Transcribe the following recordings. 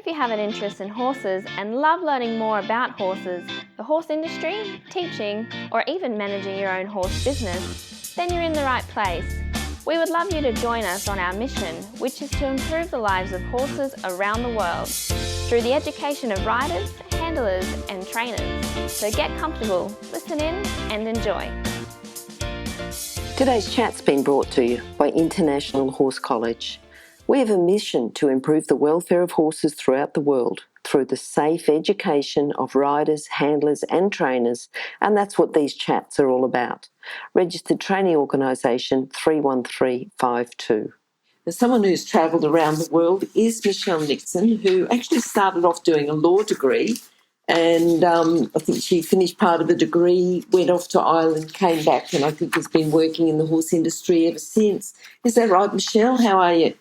if you have an interest in horses and love learning more about horses, the horse industry, teaching, or even managing your own horse business, then you're in the right place. We would love you to join us on our mission, which is to improve the lives of horses around the world through the education of riders, handlers, and trainers. So get comfortable, listen in, and enjoy. Today's chat's been brought to you by International Horse College. We have a mission to improve the welfare of horses throughout the world through the safe education of riders, handlers and trainers, and that's what these chats are all about. Registered Training Organisation 31352. Someone who's travelled around the world is Michelle Nickson, who actually started off doing a law degree, and I think she finished part of the degree, went off to Ireland, came back, and I think has been working in the horse industry ever since. Is that right, Michelle? How are you?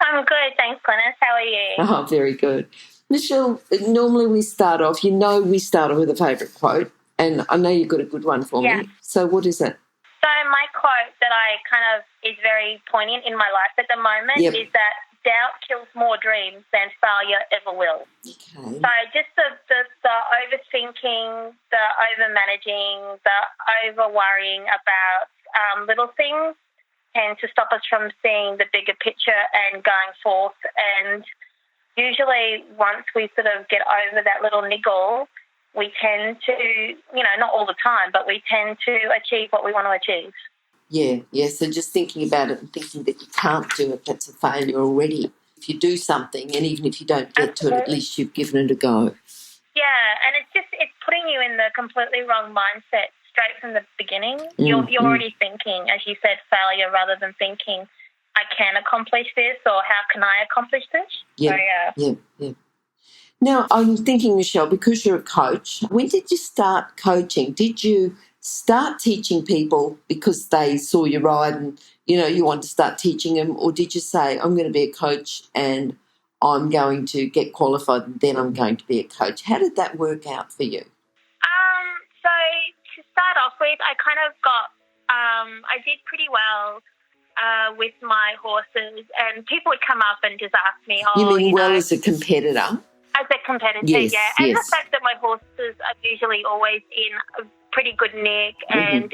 I'm good, thanks, Glenys. How are you? Oh, very good. Michelle, normally we start off with a favourite quote, and I know you've got a good one for me. So what is it? So my quote that I kind of is very poignant in my life at the moment is that doubt kills more dreams than failure ever will. Okay. So just the overthinking, the over-managing, the over-worrying about little things tend to stop us from seeing the bigger picture and going forth. And usually once we sort of get over that little niggle, we tend to, not all the time, but we tend to achieve what we want to achieve. Yeah. So just thinking about it and thinking that you can't do it, that's a failure already. If you do something, and even if you don't get to it, at least you've given it a go. Yeah, and it's putting you in the completely wrong mindset straight from the beginning. You're already thinking, as you said, failure rather than thinking, I can accomplish this or how can I accomplish this? Yeah. Now, I'm thinking, Michelle, because you're a coach, when did you start coaching? Did you start teaching people because they saw you ride and, you wanted to start teaching them, or did you say, I'm going to be a coach and I'm going to get qualified and then I'm going to be a coach? How did that work out for you? So to start off with, I kind of I did pretty well with my horses, and people would come up and just ask me, as a competitor? As a competitor, yes, yeah. And the fact that my horses are usually always in a pretty good nick and,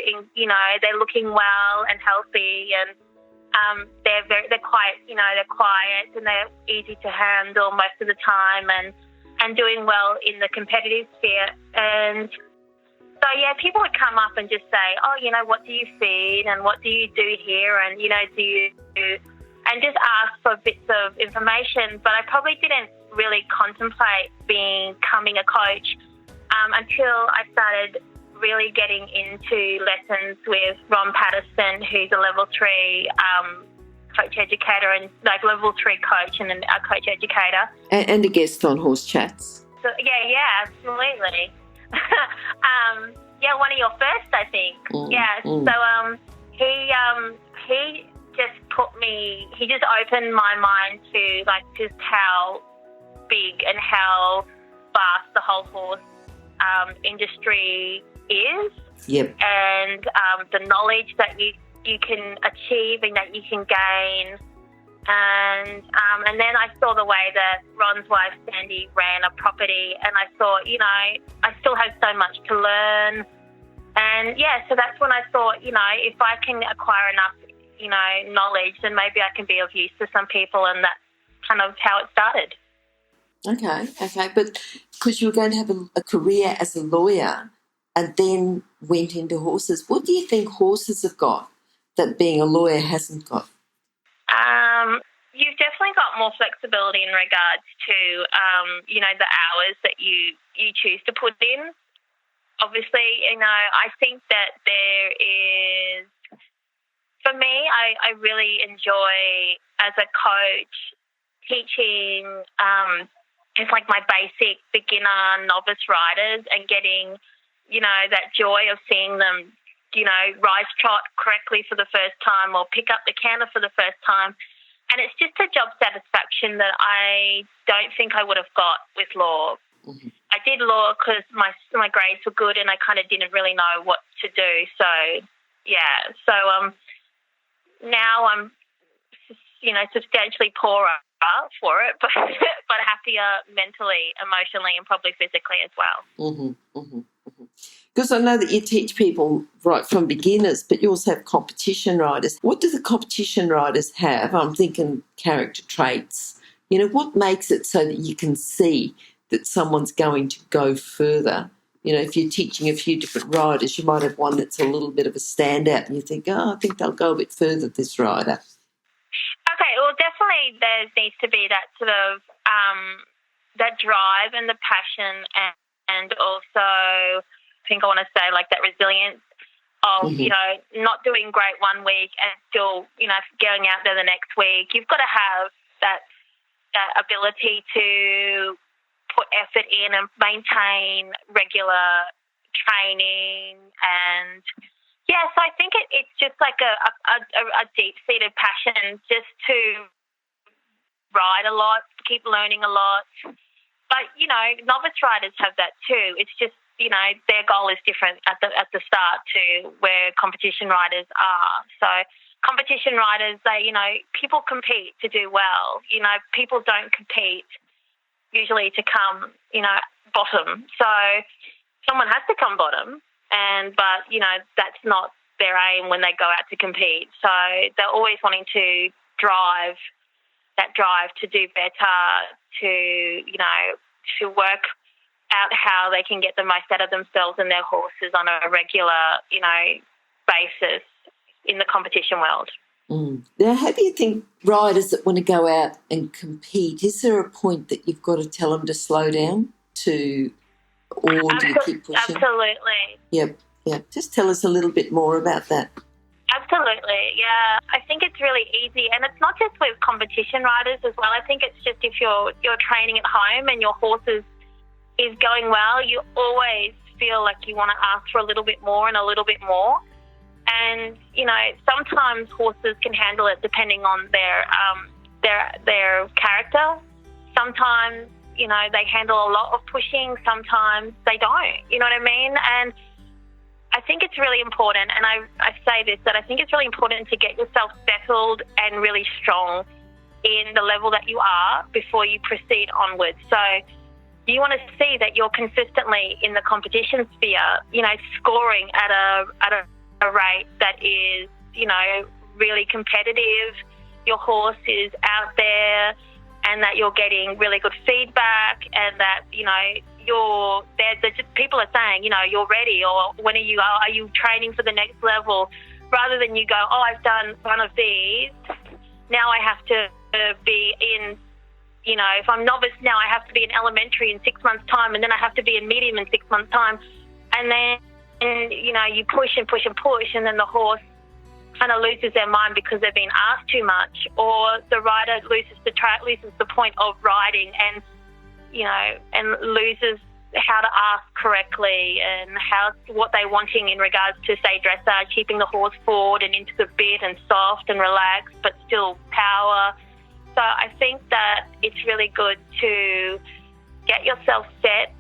they're looking well and healthy, and they're quiet, they're quiet and they're easy to handle most of the time and doing well in the competitive sphere. And so, people would come up and just say, what do you feed and what do you do here and, do you do, and just ask for bits of information. But I probably didn't really contemplate becoming a coach until I started really getting into lessons with Ron Patterson, who's a level 3 coach educator and level 3 coach and a coach educator. And a guest on Horse Chats. So, absolutely. One of your first, I think. So he just opened my mind to just how big and how vast the whole horse industry is. Yep. And the knowledge that you can achieve and that you can gain. And then I saw the way that Ron's wife Sandy ran a property, and I thought, I still have so much to learn. And so that's when I thought, if I can acquire enough, knowledge, then maybe I can be of use to some people, and that's kind of how it started. Okay, but because you were going to have a career as a lawyer and then went into horses, what do you think horses have got that being a lawyer hasn't got? You've definitely got more flexibility in regards to, the hours that you choose to put in. Obviously, I think that there is, for me, I really enjoy as a coach teaching just like my basic beginner novice riders and getting, that joy of seeing them, rise trot correctly for the first time or pick up the canter for the first time. And it's just a job satisfaction that I don't think I would have got with law. Mm-hmm. I did law because my grades were good and I kind of didn't really know what to do. So, now I'm, substantially poorer for it, but but happier mentally, emotionally, and probably physically as well. Because I know that you teach people right from beginners, but you also have competition riders. What do the competition riders have? I'm thinking character traits. You know, what makes it so that you can see that someone's going to go further? You know, if you're teaching a few different riders, you might have one that's a little bit of a standout and you think, oh, I think they'll go a bit further, this rider. Okay, well, definitely there needs to be that sort of that drive and the passion and also I think I want to say like that resilience of, you know, not doing great one week and still, you know, going out there the next week. You've got to have that ability to put effort in and maintain regular training. And yeah, so I think it's just like a deep-seated passion just to ride a lot, keep learning a lot. But, you know, novice riders have that too. It's just, you know, their goal is different at the start to where competition riders are. So competition riders, they, you know, people compete to do well. You know, people don't compete usually to come, you know, bottom. So someone has to come bottom, but, you know, that's not their aim when they go out to compete. So they're always wanting to drive to do better, to, you know, to work out how they can get the most out of themselves and their horses on a regular, you know, basis in the competition world. Now, how do you think riders that want to go out and compete, is there a point that you've got to tell them to slow down or do you keep pushing? Absolutely. Yep. Just tell us a little bit more about that. Absolutely, yeah. I think it's really easy, and it's not just with competition riders as well. I think it's just if you're training at home and your horse is going well, you always feel like you want to ask for a little bit more and a little bit more. And, you know, sometimes horses can handle it depending on their character. Sometimes, you know, they handle a lot of pushing. Sometimes they don't. You know what I mean? And I think it's really important, and I say this, that I think it's really important to get yourself settled and really strong in the level that you are before you proceed onwards. So you want to see that you're consistently in the competition sphere, you know, scoring at a rate that is, you know, really competitive. Your horse is out there, and that you're getting really good feedback, and that, you know, people are saying, you know, you're ready, or when are you training for the next level, rather than you go, oh, I've done one of these, now I have to be in, you know, if I'm novice now, I have to be in elementary in 6 months' time, and then I have to be in medium in 6 months' time, and then, you know, you push and push and push, and then the horse kind of loses their mind because they've been asked too much, or the rider loses the point of riding, and, you know, and loses how to ask correctly and what they're wanting in regards to, say, dressage, keeping the horse forward and into the bit and soft and relaxed, but still power. So I think that it's really good to get yourself set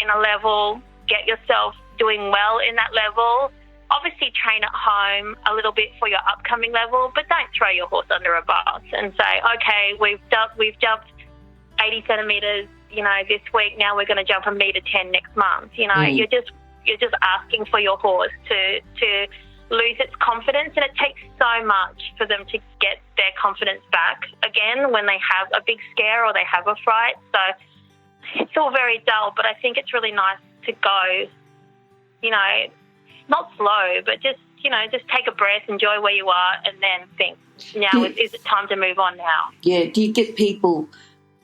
in a level, get yourself doing well in that level. Obviously train at home a little bit for your upcoming level, but don't throw your horse under a bus and say, okay, we've jumped 80 centimetres, you know, this week, now we're going to jump 1.10 meters next month. You know, you're just asking for your horse to lose its confidence, and it takes so much for them to get their confidence back again when they have a big scare or they have a fright. So it's all very dull, but I think it's really nice to go, you know, not slow, but just, you know, just take a breath, enjoy where you are, and then think, is it time to move on now? Yeah. Do you get people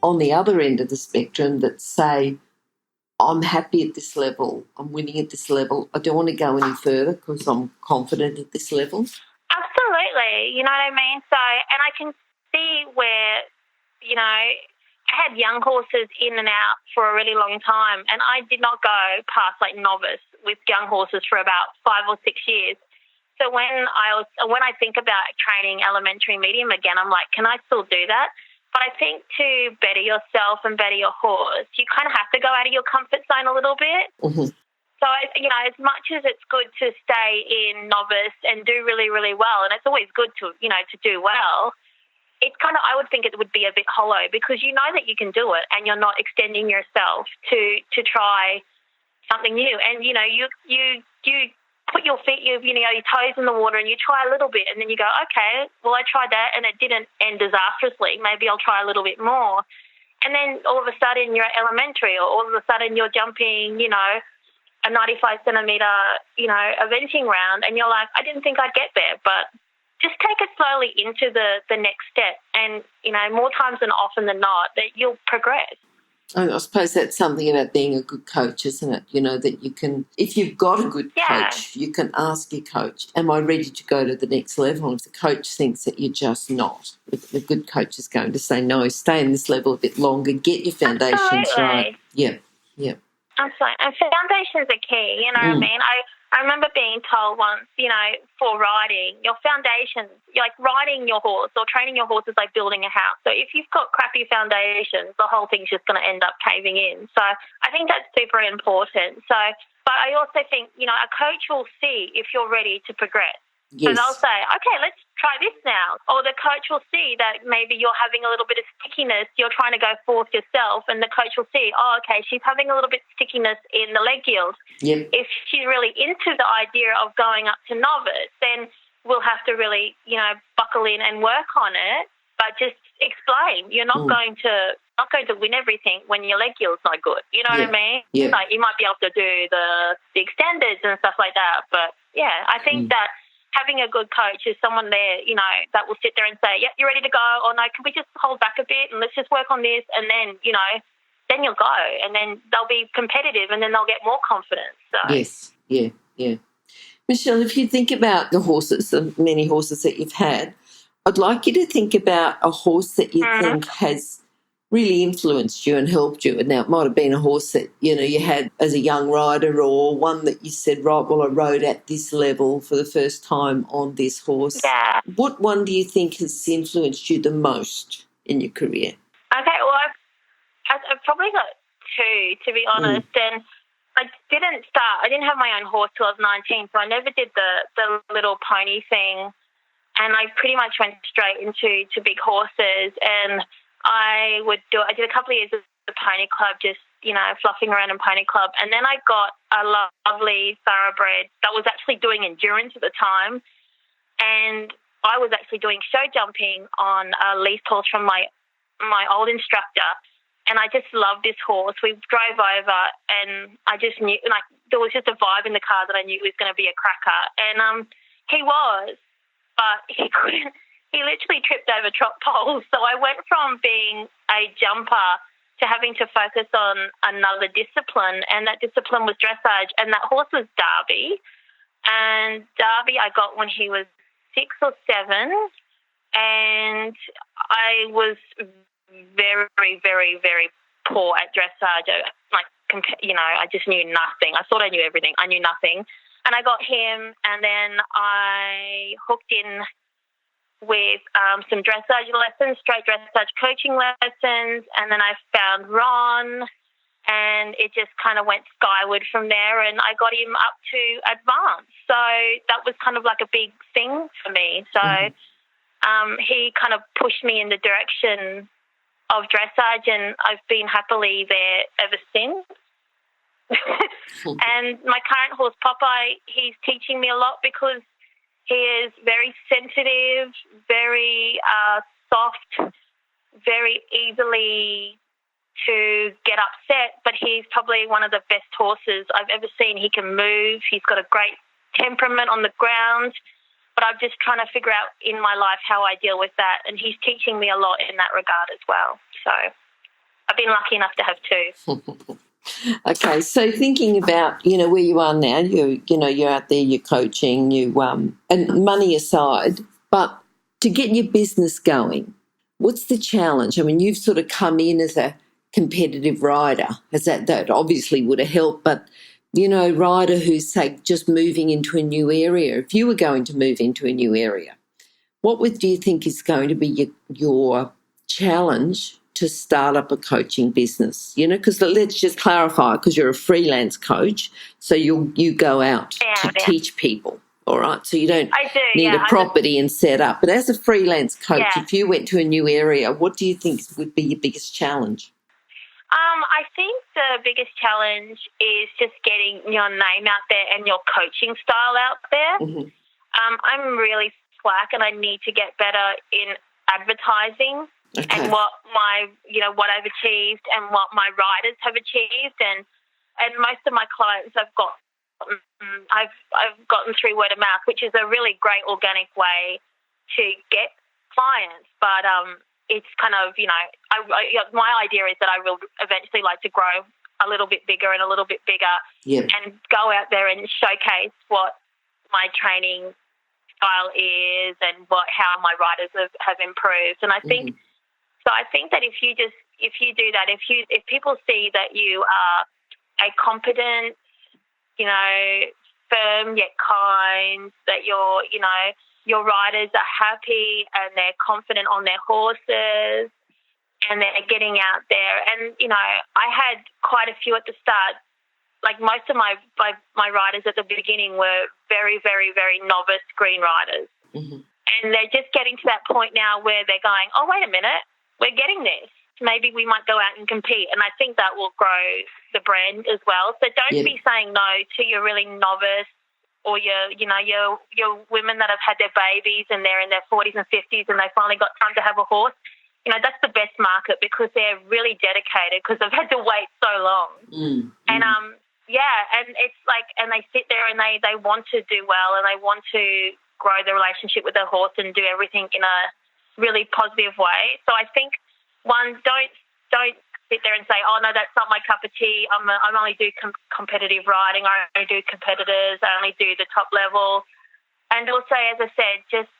on the other end of the spectrum that say, I'm happy at this level, I'm winning at this level, I don't want to go any further because I'm confident at this level? Absolutely, you know what I mean? So, and I can see where, you know, I had young horses in and out for a really long time, and I did not go past like novice with young horses for about 5 or 6 years. So when I think about training elementary medium again, I'm like, can I still do that? But I think to better yourself and better your horse, you kind of have to go out of your comfort zone a little bit. Mm-hmm. So, you know, as much as it's good to stay in novice and do really, really well, and it's always good to, you know, to do well, it's kind of, I would think it would be a bit hollow because you know that you can do it and you're not extending yourself to try something new. And, you know, you put your feet, your toes in the water and you try a little bit and then you go, okay, well, I tried that and it didn't end disastrously. Maybe I'll try a little bit more. And then all of a sudden you're at elementary, or all of a sudden you're jumping, you know, a 95 centimetre, you know, eventing round, and you're like, I didn't think I'd get there, but just take it slowly into the next step. And, you know, more times than often than not, that you'll progress. I suppose that's something about being a good coach, isn't it? You know, that you can, if you've got a good coach, you can ask your coach, am I ready to go to the next level? If the coach thinks that you're just not, the good coach is going to say, no, stay in this level a bit longer, get your foundations right. Yeah. Absolutely. And foundations are key, you know what I mean? I remember being told once, you know, for riding, your foundations, like riding your horse or training your horse is like building a house. So if you've got crappy foundations, the whole thing's just going to end up caving in. So I think that's super important. So, but I also think, you know, a coach will see if you're ready to progress. Yes. So they'll say, okay, let's try this now. Or the coach will see that maybe you're having a little bit of stickiness. You're trying to go forth yourself, and the coach will see, oh, okay, she's having a little bit of stickiness in the leg yield. Yep. If she's really into the idea of going up to novice, then we'll have to really, you know, buckle in and work on it. But just explain. You're not going to win everything when your leg yield's not good. You know what I mean? Yeah. Like you might be able to do the extendeds and stuff like that. But yeah, I think that having a good coach is someone there, you know, that will sit there and say, yep, you're ready to go, or no, can we just hold back a bit and let's just work on this, and then, you know, then you'll go, and then they'll be competitive, and then they'll get more confidence. So. Yes, yeah. Michelle, if you think about the horses, the many horses that you've had, I'd like you to think about a horse that you think has really influenced you and helped you. And now it might have been a horse that, you know, you had as a young rider, or one that you said, right, well, I rode at this level for the first time on this horse. Yeah. What one do you think has influenced you the most in your career? Okay, well, I've probably got two, to be honest, and I didn't have my own horse till I was 19, so I never did the little pony thing, and I pretty much went straight into big horses, and I did a couple of years at the pony club, just, you know, fluffing around in pony club. And then I got a lovely thoroughbred that was actually doing endurance at the time. And I was actually doing show jumping on a leased horse from my old instructor. And I just loved this horse. We drove over and I just knew, like, there was just a vibe in the car that I knew it was going to be a cracker. And he was, but he couldn't. He literally tripped over trot poles. So I went from being a jumper to having to focus on another discipline, and that discipline was dressage, and that horse was Darby. And Darby I got when he was 6 or 7, and I was very, very, very poor at dressage. I just knew nothing. I thought I knew everything. I knew nothing. And I got him, and then I hooked in with some dressage lessons, straight dressage coaching lessons, and then I found Ron, and it just kind of went skyward from there, and I got him up to advanced. So that was kind of like a big thing for me. So he kind of pushed me in the direction of dressage, and I've been happily there ever since. And my current horse, Popeye, he's teaching me a lot because he is very sensitive, very soft, very easily to get upset, but he's probably one of the best horses I've ever seen. He can move. He's got a great temperament on the ground, but I'm just trying to figure out in my life how I deal with that, and he's teaching me a lot in that regard as well. So I've been lucky enough to have two. Okay, so thinking about, you know, where you are now, you're out there, you're coaching, and money aside, but to get your business going, what's the challenge? I mean, you've sort of come in as a competitive rider, as that obviously would have helped, but, you know, rider who's, say, just moving into a new area, if you were going to move into a new area, do you think is going to be your challenge to start up a coaching business? You know, because let's just clarify, because you're a freelance coach, so you go out to teach people, all right? So you don't I do, need yeah. a property and set up. But as a freelance coach, Yeah. if you went to a new area, what do you think would be your biggest challenge? I think the biggest challenge is just getting your name out there and your coaching style out there. Mm-hmm. I'm really slack, and I need to get better in advertising and what I've achieved and what my riders have achieved, and most of my clients I've gotten through word of mouth, which is a really great organic way to get clients, but it's kind of, my idea is that I will eventually like to grow a little bit bigger and a little bit bigger, and go out there and showcase what my training style is and how my riders have improved. And I think I think that if you do that, if people see that you are a competent, firm yet kind, that your riders are happy and they're confident on their horses and they're getting out there. And, I had quite a few at the start. Like most of my riders at the beginning were very, very, very novice green riders. Mm-hmm. And they're just getting to that point now where they're going, oh, wait a minute, we're getting this. Maybe we might go out and compete. And I think that will grow the brand as well. So don't be saying no to your really novice or your women that have had their babies and they're in their 40s and 50s and they finally got time to have a horse. That's the best market because they're really dedicated because they've had to wait so long. And, and it's like, and they sit there and they want to do well and they want to grow the relationship with their horse and do everything in a really positive way. So I think, one, don't sit there and say, oh, no, that's not my cup of tea. I only do competitive riding. I only do competitors. I only do the top level. And also, as I said, just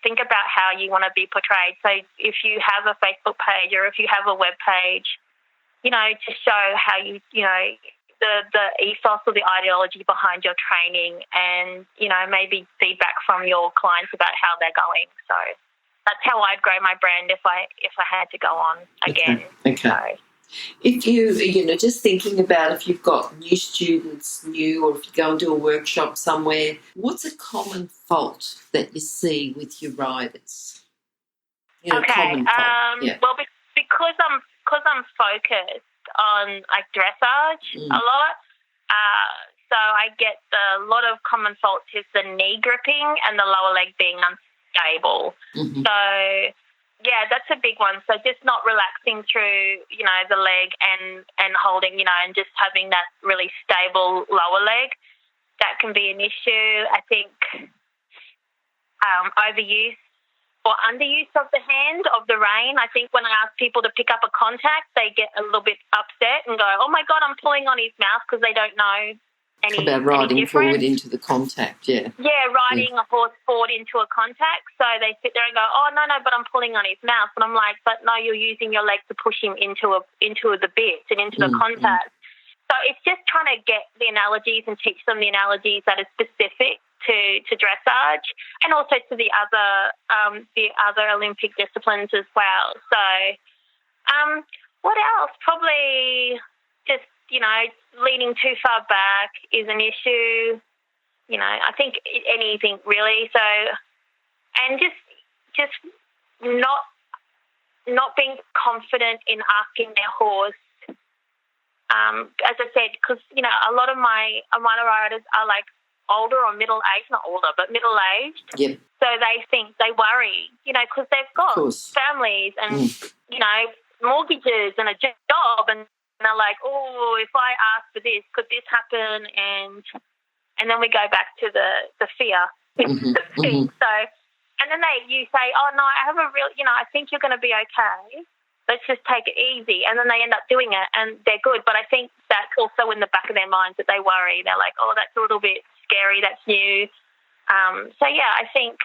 think about how you want to be portrayed. So if you have a Facebook page or if you have a web page, to show how the ethos or the ideology behind your training and, maybe feedback from your clients about how they're going. So that's how I'd grow my brand if I had to go on again. Okay. So. If you, just thinking about if you've got new students, or if you go and do a workshop somewhere, what's a common fault that you see with your riders? Common fault. Well, because I'm focused on like dressage a lot, so I get a lot of common faults is the knee gripping and the lower leg being unstable. Mm-hmm. So, yeah, that's a big one. So just not relaxing through, the leg and holding, and just having that really stable lower leg, that can be an issue. I think overuse or underuse of the hand, of the rein. I think when I ask people to pick up a contact, they get a little bit upset and go, oh, my God, I'm pulling on his mouth because they don't know about riding forward into the contact, Yeah, riding a horse forward into a contact. So they sit there and go, oh, no, but I'm pulling on his mouth. And I'm like, but no, you're using your legs to push him into the bit and into the contact. So it's just trying to get the analogies and teach them the analogies that are specific to dressage and also to the other Olympic disciplines as well. So what else? Probably just, leaning too far back is an issue. I think anything really. So, and just not being confident in asking their horse. As I said, because a lot of my riders are like older or middle aged, not older, but middle aged. Yep. So they worry, because they've got families and mortgages and a job, and they're like, oh, if I ask for this, could this happen? And then we go back to the fear. Mm-hmm. So, and then you say, oh no, I have a real, I think you're going to be okay. Let's just take it easy. And then they end up doing it and they're good. But I think that's also in the back of their minds that they worry. They're like, oh, that's a little bit scary. That's new. So yeah, I think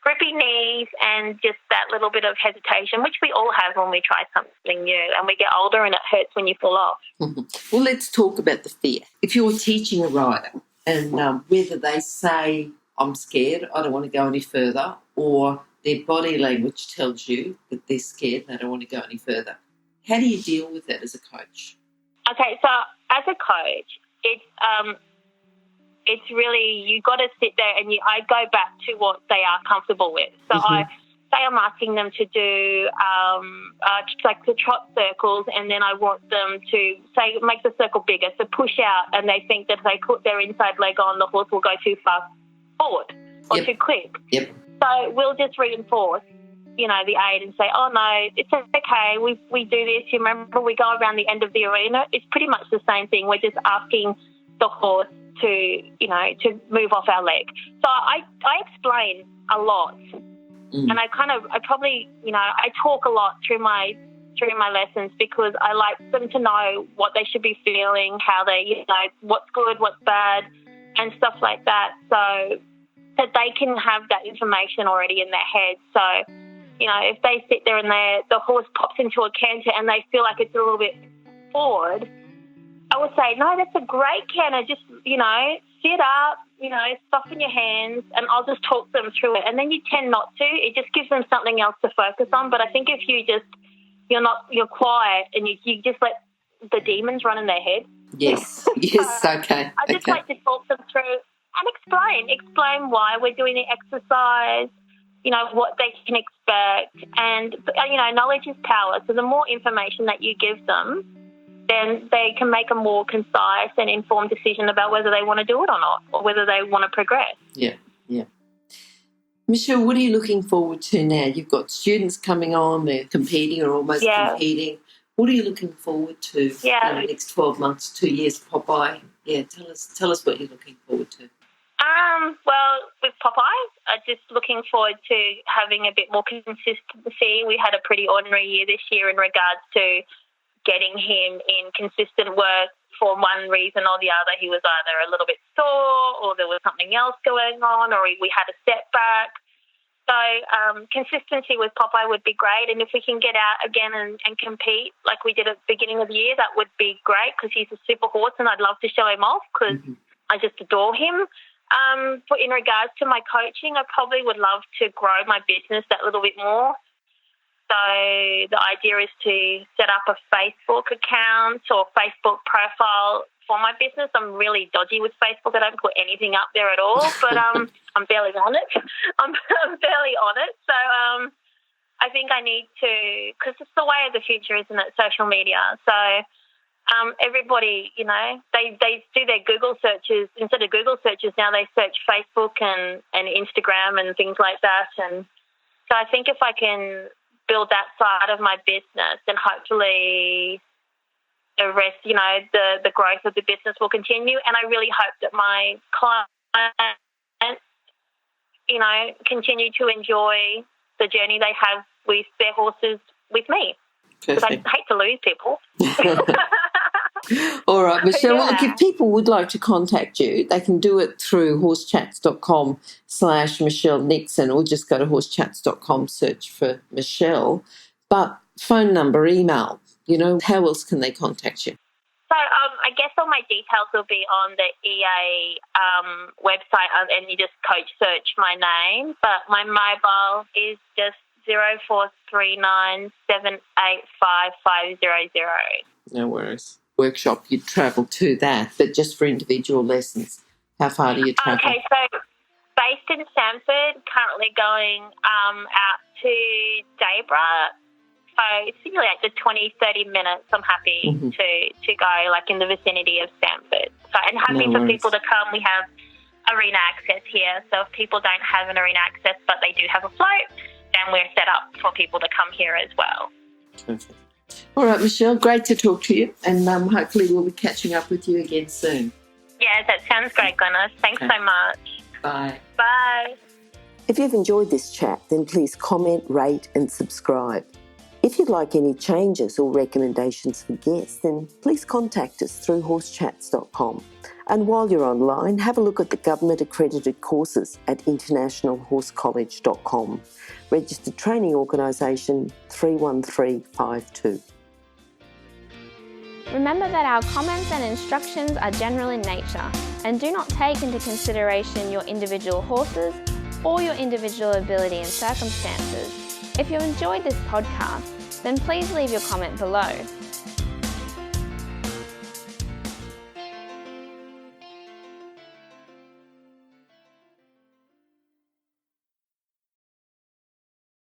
grippy knees and just that little bit of hesitation, which we all have when we try something new and we get older and it hurts when you fall off. Well, let's talk about the fear. If you're teaching a rider and whether they say, I'm scared, I don't want to go any further, or their body language tells you that they're scared and they don't want to go any further, how do you deal with that as a coach? Okay, so as a coach, it's it's really, you got to sit there and I go back to what they are comfortable with. So I say I'm asking them to do like the trot circles, and then I want them to say make the circle bigger, so push out, and they think that if they put their inside leg on, the horse will go too far forward or too quick. Yep. So we'll just reinforce, you know, the aid and say, oh, no, it's okay, we do this. You remember we go around the end of the arena? It's pretty much the same thing. We're just asking the horse to, you know, to move off our leg. So I explain a lot. And I probably, you know, I talk a lot through my lessons because I like them to know what they should be feeling, how they, you know, what's good, what's bad, and stuff like that, so that they can have that information already in their head. So, you know, if they sit there and the horse pops into a canter and they feel like it's a little bit forward, I would say, no, that's a great canter. Just, you know, sit up, you know, soften your hands, and I'll just talk them through it. And then you tend not to. It just gives them something else to focus on. But I think if you're quiet and you just let the demons run in their head. Yes, yes, okay. I just like to talk them through and explain why we're doing the exercise, you know, what they can expect. And, you know, knowledge is power. So the more information that you give them, then they can make a more concise and informed decision about whether they want to do it or not, or whether they want to progress. Yeah, yeah. Michelle, what are you looking forward to now? You've got students coming on, they're competing or almost competing. What are you looking forward to in the next 12 months, 2 years, Popeye? Yeah, tell us what you're looking forward to. Well, with Popeye, I'm just looking forward to having a bit more consistency. We had a pretty ordinary year this year in regards to getting him in consistent work. For one reason or the other, he was either a little bit sore or there was something else going on, or we had a setback. So consistency with Popeye would be great, and if we can get out again and compete like we did at the beginning of the year, that would be great because he's a super horse and I'd love to show him off because I just adore him. But in regards to my coaching, I probably would love to grow my business that little bit more. So the idea is to set up a Facebook account or Facebook profile for my business. I'm really dodgy with Facebook. I don't put anything up there at all, but I'm barely on it. I'm barely on it. So I think I need to, because it's the way of the future, isn't it, social media. So everybody, you know, they do their Google searches. Instead of Google searches now, they search Facebook and Instagram and things like that. And so I think if I can build that side of my business, then hopefully the rest, you know, the growth of the business will continue. And I really hope that my clients, you know, continue to enjoy the journey they have with their horses with me. Because I hate to lose people. All right, Michelle, well, look, if people would like to contact you, they can do it through horsechats.com/Michelle Nickson, or just go to horsechats.com, search for Michelle. But phone number, email, you know, how else can they contact you? So I guess all my details will be on the EA website, and you just coach search my name. But my mobile is just 0439785500. No worries. Workshop, you'd travel to that, but just for individual lessons, how far do you travel? Okay, so based in Sanford, currently going out to Daybra. So it's usually like the 20-30 minutes. I'm happy to go like in the vicinity of Sanford. So, and happy for people to come. We have arena access here. So if people don't have an arena access but they do have a float, then we're set up for people to come here as well. Perfect. All right, Michelle, great to talk to you, and hopefully we'll be catching up with you again soon. Yeah, that sounds great, Glenys. Thanks so much. Bye. Bye. If you've enjoyed this chat, then please comment, rate and subscribe. If you'd like any changes or recommendations for guests, then please contact us through horsechats.com. And while you're online, have a look at the government-accredited courses at internationalhorsecollege.com. Registered Training Organisation 31352. Remember that our comments and instructions are general in nature and do not take into consideration your individual horses or your individual ability and circumstances. If you enjoyed this podcast, then please leave your comment below.